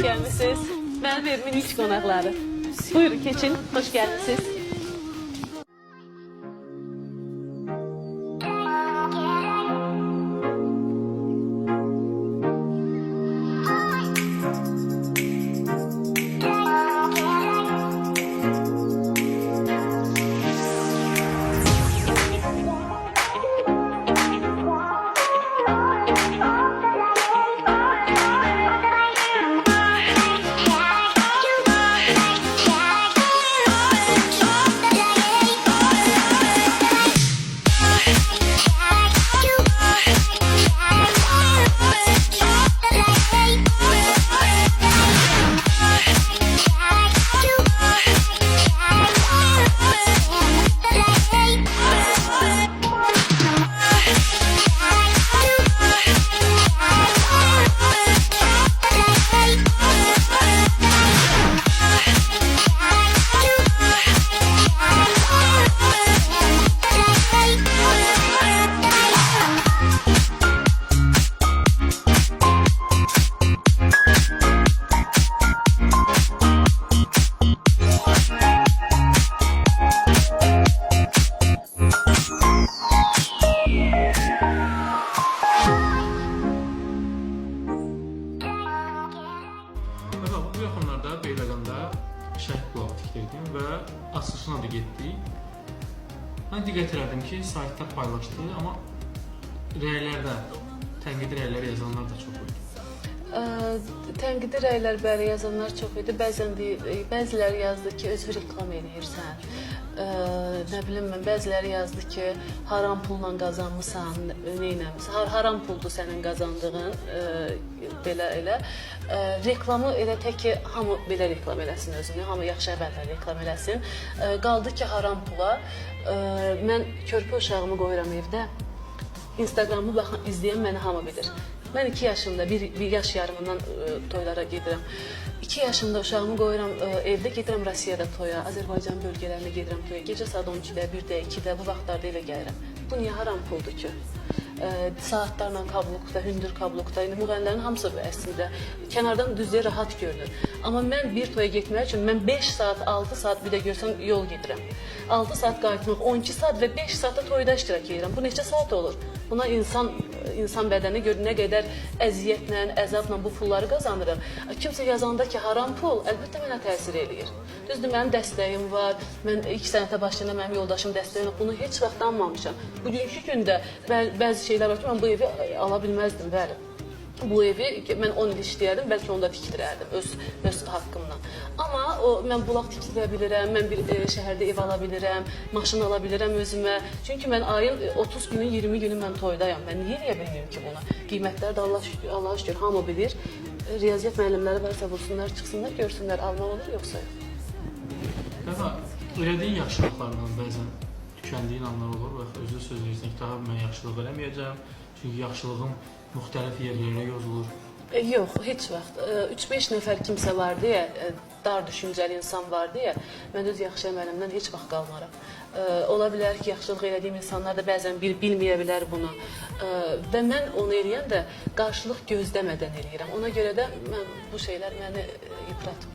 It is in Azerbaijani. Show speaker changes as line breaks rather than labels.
Gelmişsiniz. Mənim evimin ilk qonaqları. Buyurun keçin, hoş gelmişsiniz.
Bu yaxınlarda Beyləqanda şəhid bulağı tikdirdim və açılışına da getdik. Mən diqqət elədim ki, saytda paylaşdı, amma rəylərdə, tənqidi rəylər yazanlar da çox idi.
Tənqidi rəylər bəli yazanlar çox idi. Bəziləri yazdı ki, özü reklam edirsən. Nə bilim mən, bəziləri yazdı ki, haram pulla qazanmısan, neynəmisən, haram puldur sənin qazandığın, belə elə. Reklamı elə tək ki, hamı belə reklam eləsin özünü, hamı yaxşı əvvəllər reklam eləsin. Qaldı ki, haram pula, mən körpə uşağımı qoyuram evdə, Instagramı baxan, izləyən məni hamı bilir. Mən 2 yaşımda, bir yaş yarımından toylara gedirəm. 2 yaşımda uşağımı qoyuram, evdə gedirəm Rusiyada toya, Azərbaycan bölgələrinə gedirəm toya. Gecə saat 12-də, 1-də, 2-də bu vaxtlarda evə gəlirəm. Bu niyə haram puldur ki? Saatlarla kablukda, hündür kablukda, müğənnilərin hamısı əslində kənardan düzlüyə rahat görünür. Amma mən bir toya getmək üçün mən 5 saat, 6 saat bir də görsən yol gedirəm. 6 saat qayıtmaq, 12 saat və 5 saatda toyda iştirak edirəm. Bu neçə saat olur? Buna insan bədəni gör nə qədər əziyyətlə, əzabla bu pulları qazanırıq. Kimsə yazanda ki, haram pul, əlbəttə mənə təsir eləyir. Düzdür, mənim dəstəyim var, mən ilk sənətə başlayanda mənim yoldaşım dəstəyim var, bunu heç vaxt almamışam. Bugünkü gündə bəzi şeylər var ki, mən bu evi ala bilməzdim, bəli. Bu evi mən 10 il işləyərdim, bəlkə onda tikdirərdim öz haqqımla. Amma mən bulaq tikdirə bilirəm, mən bir şəhərdə ev ala bilirəm, maşın ala bilirəm özümə. Çünki mən ayın 30 günü, 20 günü mən toydayam. Mən niyə eləyə bilmiyim ki bunu? Qiymətlər də Allah'a şükür, hamı bilir. Riyaziyyat müəllimləri varsa bulsunlar, çıxsınlar, görsünlər, almaq olur, yoxsa yox.
Dəfə, elədiyin yaxşılıqlarla bəzən tükəndiyin anlar olur və özü söz verirsən ki, daha mən yaxşılıq eləməyəcəm. Çünki yaxşılığım müxtəlif yerlərə yozulur.
Yox, heç vaxt. 3-5 nəfər kimsə var deyə, dar düşüncəli insan var deyə, mən öz yaxşı əməlimdən heç vaxt qalmaram. Ola bilər ki, yaxşılıq elədiyim insanlar da bəzən bilməyə bilər bunu. Və mən onu eləyən də qarşılıq gözləmədən eləyirəm. Ona görə də bu şeylər məni yıpratmır.